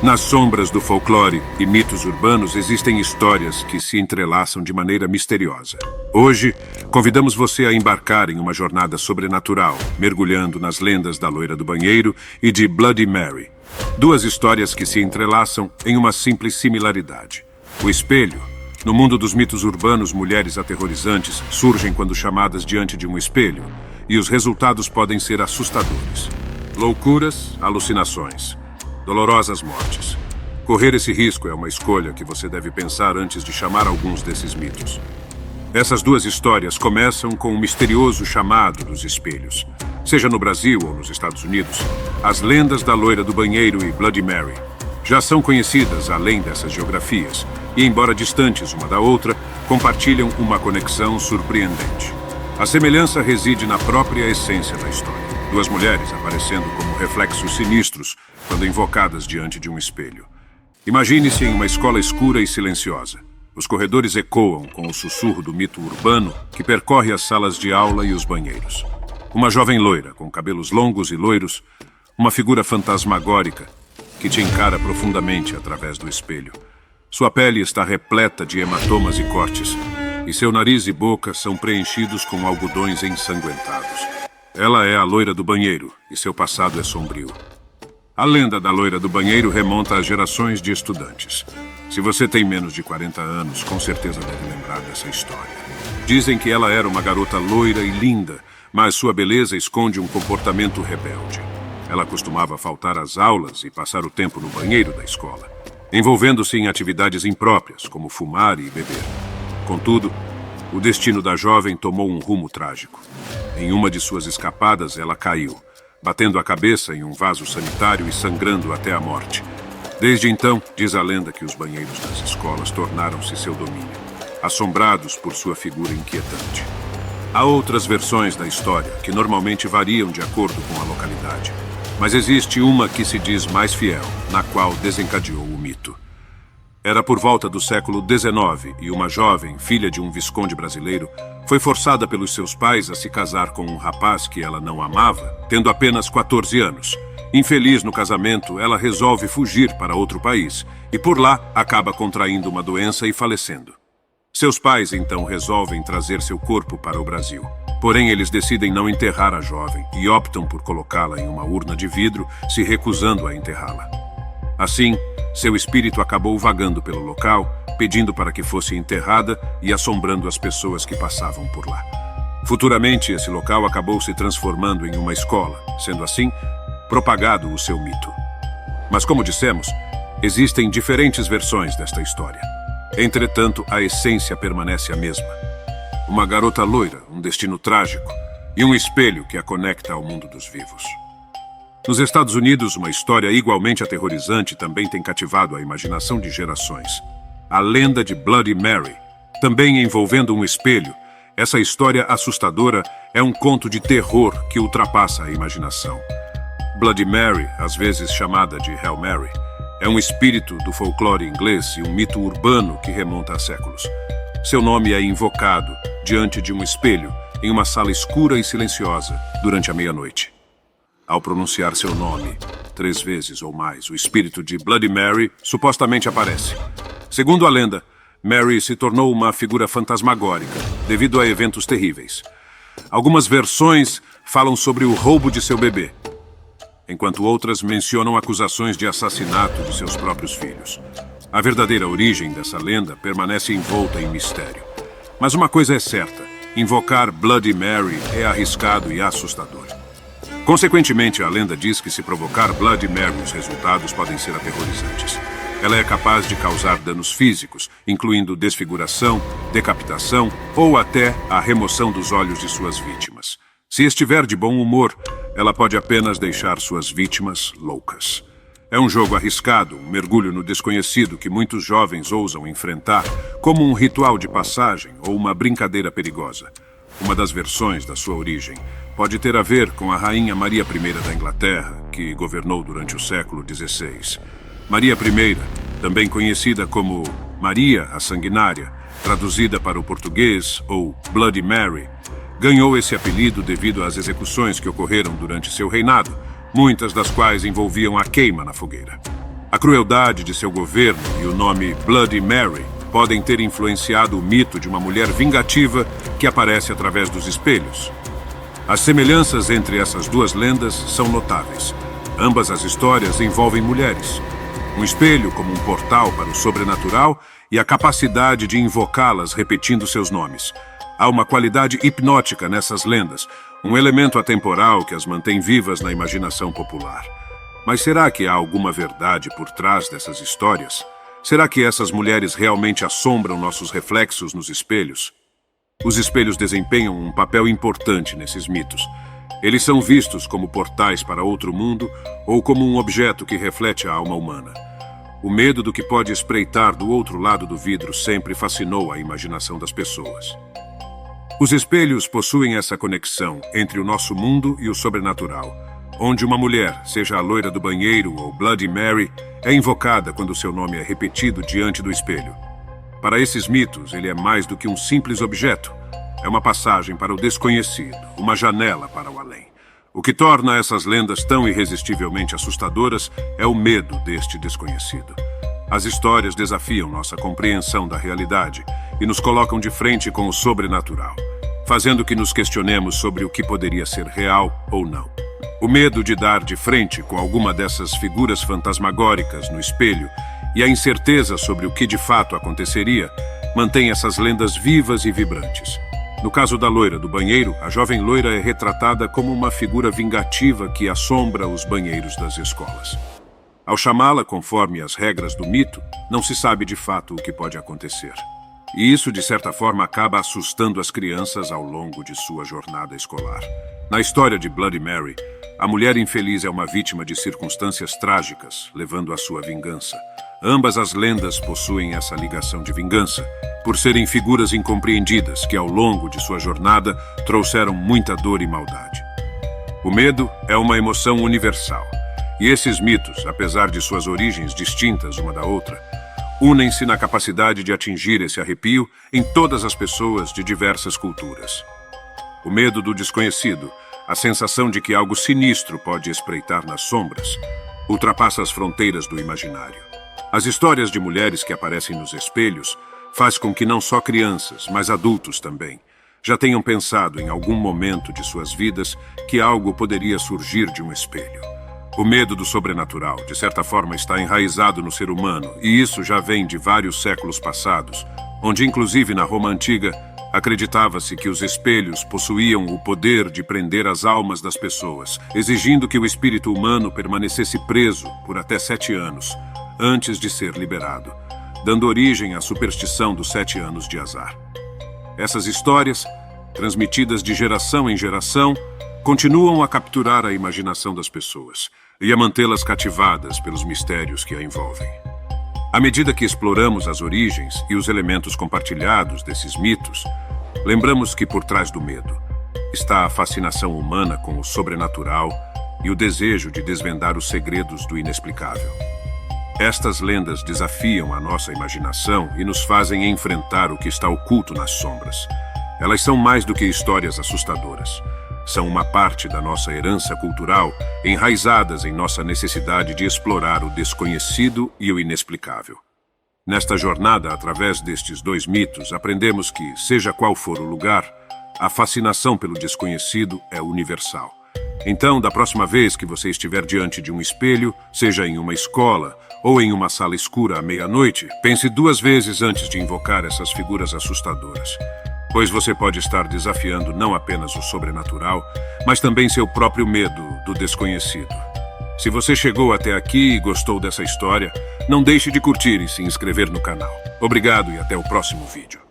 Nas sombras do folclore e mitos urbanos existem histórias que se entrelaçam de maneira misteriosa. Hoje, convidamos você a embarcar em uma jornada sobrenatural, mergulhando nas lendas da Loira do Banheiro e de Bloody Mary. Duas histórias que se entrelaçam em uma simples similaridade. O espelho. No mundo dos mitos urbanos, mulheres aterrorizantes surgem quando chamadas diante de um espelho, e os resultados podem ser assustadores. Loucuras, alucinações. Dolorosas mortes. Correr esse risco é uma escolha que você deve pensar antes de chamar alguns desses mitos. Essas duas histórias começam com um misterioso chamado dos espelhos. Seja no Brasil ou nos Estados Unidos, as lendas da Loira do Banheiro e Bloody Mary já são conhecidas além dessas geografias e, embora distantes uma da outra, compartilham uma conexão surpreendente. A semelhança reside na própria essência da história. Duas mulheres aparecendo como reflexos sinistros quando invocadas diante de um espelho. Imagine-se em uma escola escura e silenciosa. Os corredores ecoam com o sussurro do mito urbano que percorre as salas de aula e os banheiros. Uma jovem loira, com cabelos longos e loiros, uma figura fantasmagórica que te encara profundamente através do espelho. Sua pele está repleta de hematomas e cortes, e seu nariz e boca são preenchidos com algodões ensanguentados. Ela é a Loira do Banheiro, e seu passado é sombrio. A lenda da Loira do Banheiro remonta a gerações de estudantes. Se você tem menos de 40 anos, com certeza deve lembrar dessa história. Dizem que ela era uma garota loira e linda, mas sua beleza esconde um comportamento rebelde. Ela costumava faltar às aulas e passar o tempo no banheiro da escola, envolvendo-se em atividades impróprias, como fumar e beber. Contudo, o destino da jovem tomou um rumo trágico. Em uma de suas escapadas, ela caiu, batendo a cabeça em um vaso sanitário e sangrando até a morte. Desde então, diz a lenda que os banheiros das escolas tornaram-se seu domínio, assombrados por sua figura inquietante. Há outras versões da história, que normalmente variam de acordo com a localidade. Mas existe uma que se diz mais fiel, na qual desencadeou o mito. Era por volta do século XIX e uma jovem, filha de um visconde brasileiro, foi forçada pelos seus pais a se casar com um rapaz que ela não amava, tendo apenas 14 anos. Infeliz no casamento, ela resolve fugir para outro país e por lá acaba contraindo uma doença e falecendo. Seus pais então resolvem trazer seu corpo para o Brasil. Porém, eles decidem não enterrar a jovem e optam por colocá-la em uma urna de vidro, se recusando a enterrá-la. Assim, seu espírito acabou vagando pelo local, pedindo para que fosse enterrada e assombrando as pessoas que passavam por lá. Futuramente, esse local acabou se transformando em uma escola, sendo assim, propagado o seu mito. Mas como dissemos, existem diferentes versões desta história. Entretanto, a essência permanece a mesma. Uma garota loira, um destino trágico e um espelho que a conecta ao mundo dos vivos. Nos Estados Unidos, uma história igualmente aterrorizante também tem cativado a imaginação de gerações. A lenda de Bloody Mary, também envolvendo um espelho, essa história assustadora é um conto de terror que ultrapassa a imaginação. Bloody Mary, às vezes chamada de Hail Mary, é um espírito do folclore inglês e um mito urbano que remonta a séculos. Seu nome é invocado diante de um espelho em uma sala escura e silenciosa durante a meia-noite. Ao pronunciar seu nome 3 vezes ou mais, o espírito de Bloody Mary supostamente aparece. Segundo a lenda, Mary se tornou uma figura fantasmagórica devido a eventos terríveis. Algumas versões falam sobre o roubo de seu bebê, enquanto outras mencionam acusações de assassinato de seus próprios filhos. A verdadeira origem dessa lenda permanece envolta em mistério. Mas uma coisa é certa, invocar Bloody Mary é arriscado e assustador. Consequentemente, a lenda diz que se provocar Bloody Mary, os resultados podem ser aterrorizantes. Ela é capaz de causar danos físicos, incluindo desfiguração, decapitação ou até a remoção dos olhos de suas vítimas. Se estiver de bom humor, ela pode apenas deixar suas vítimas loucas. É um jogo arriscado, um mergulho no desconhecido que muitos jovens ousam enfrentar como um ritual de passagem ou uma brincadeira perigosa. Uma das versões da sua origem pode ter a ver com a rainha Maria I da Inglaterra, que governou durante o século XVI. Maria I, também conhecida como Maria a Sanguinária, traduzida para o português, ou Bloody Mary, ganhou esse apelido devido às execuções que ocorreram durante seu reinado, muitas das quais envolviam a queima na fogueira. A crueldade de seu governo e o nome Bloody Mary podem ter influenciado o mito de uma mulher vingativa que aparece através dos espelhos. As semelhanças entre essas duas lendas são notáveis. Ambas as histórias envolvem mulheres. Um espelho como um portal para o sobrenatural e a capacidade de invocá-las repetindo seus nomes. Há uma qualidade hipnótica nessas lendas, um elemento atemporal que as mantém vivas na imaginação popular. Mas será que há alguma verdade por trás dessas histórias? Será que essas mulheres realmente assombram nossos reflexos nos espelhos? Os espelhos desempenham um papel importante nesses mitos. Eles são vistos como portais para outro mundo ou como um objeto que reflete a alma humana. O medo do que pode espreitar do outro lado do vidro sempre fascinou a imaginação das pessoas. Os espelhos possuem essa conexão entre o nosso mundo e o sobrenatural, onde uma mulher, seja a loira do banheiro ou Bloody Mary, é invocada quando seu nome é repetido diante do espelho. Para esses mitos, ele é mais do que um simples objeto. É uma passagem para o desconhecido, uma janela para o além. O que torna essas lendas tão irresistivelmente assustadoras é o medo deste desconhecido. As histórias desafiam nossa compreensão da realidade e nos colocam de frente com o sobrenatural, fazendo que nos questionemos sobre o que poderia ser real ou não. O medo de dar de frente com alguma dessas figuras fantasmagóricas no espelho e a incerteza sobre o que de fato aconteceria mantém essas lendas vivas e vibrantes. No caso da loira do banheiro, a jovem loira é retratada como uma figura vingativa que assombra os banheiros das escolas. Ao chamá-la conforme as regras do mito, não se sabe de fato o que pode acontecer. E isso, de certa forma, acaba assustando as crianças ao longo de sua jornada escolar. Na história de Bloody Mary, a mulher infeliz é uma vítima de circunstâncias trágicas, levando à sua vingança. Ambas as lendas possuem essa ligação de vingança, por serem figuras incompreendidas que, ao longo de sua jornada, trouxeram muita dor e maldade. O medo é uma emoção universal, e esses mitos, apesar de suas origens distintas uma da outra, unem-se na capacidade de atingir esse arrepio em todas as pessoas de diversas culturas. O medo do desconhecido, a sensação de que algo sinistro pode espreitar nas sombras, ultrapassa as fronteiras do imaginário. As histórias de mulheres que aparecem nos espelhos faz com que não só crianças, mas adultos também, já tenham pensado em algum momento de suas vidas que algo poderia surgir de um espelho. O medo do sobrenatural, de certa forma, está enraizado no ser humano, e isso já vem de vários séculos passados, onde, inclusive na Roma Antiga, acreditava-se que os espelhos possuíam o poder de prender as almas das pessoas, exigindo que o espírito humano permanecesse preso por até 7 anos, antes de ser liberado, dando origem à superstição dos 7 anos de azar. Essas histórias, transmitidas de geração em geração, continuam a capturar a imaginação das pessoas e a mantê-las cativadas pelos mistérios que a envolvem. À medida que exploramos as origens e os elementos compartilhados desses mitos, lembramos que por trás do medo está a fascinação humana com o sobrenatural e o desejo de desvendar os segredos do inexplicável. Estas lendas desafiam a nossa imaginação e nos fazem enfrentar o que está oculto nas sombras. Elas são mais do que histórias assustadoras. São uma parte da nossa herança cultural, enraizadas em nossa necessidade de explorar o desconhecido e o inexplicável. Nesta jornada, através destes 2 mitos, aprendemos que, seja qual for o lugar, a fascinação pelo desconhecido é universal. Então, da próxima vez que você estiver diante de um espelho, seja em uma escola ou em uma sala escura à meia-noite, pense 2 vezes antes de invocar essas figuras assustadoras. Pois você pode estar desafiando não apenas o sobrenatural, mas também seu próprio medo do desconhecido. Se você chegou até aqui e gostou dessa história, não deixe de curtir e se inscrever no canal. Obrigado e até o próximo vídeo.